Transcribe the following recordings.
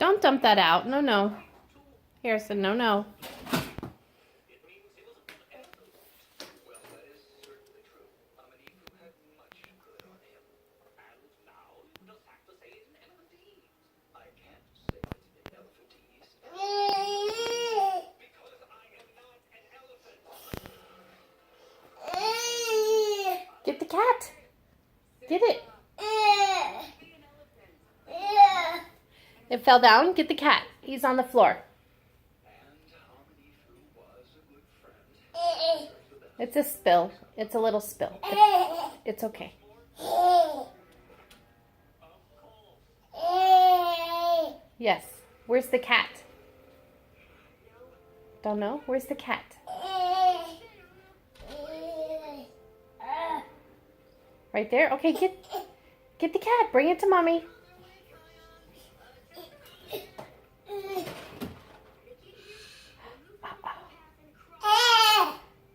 Don't dump that out. No, no. Harrison, no, no. Get the cat. Get it. It fell down. Get the cat. He's on the floor. It's a spill. It's a little spill. It's okay. Yes. Where's the cat? Don't know. Where's the cat? Right there? Okay, get the cat. Bring it to mommy.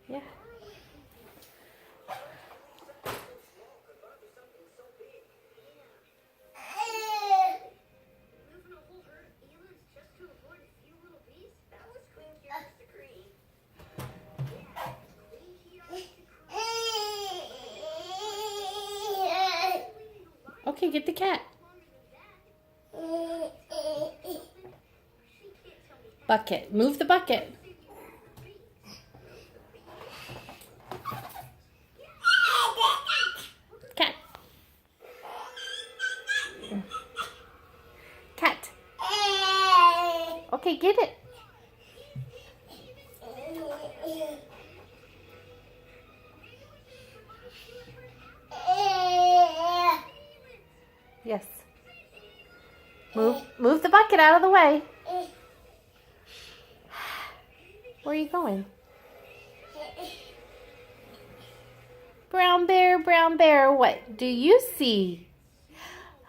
Yeah. Okay, get the cat. Bucket. Move the bucket. Cat. Cat. Okay, get it. Yes. Move the bucket out of the way. Where are you going? Brown bear, what do you see?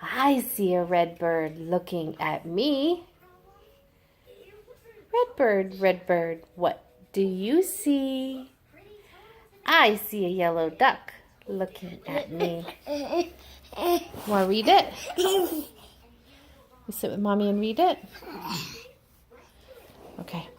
I see a red bird looking at me. Red bird, what do you see? I see a yellow duck looking at me. Want to read it? You sit with mommy and read it? Okay.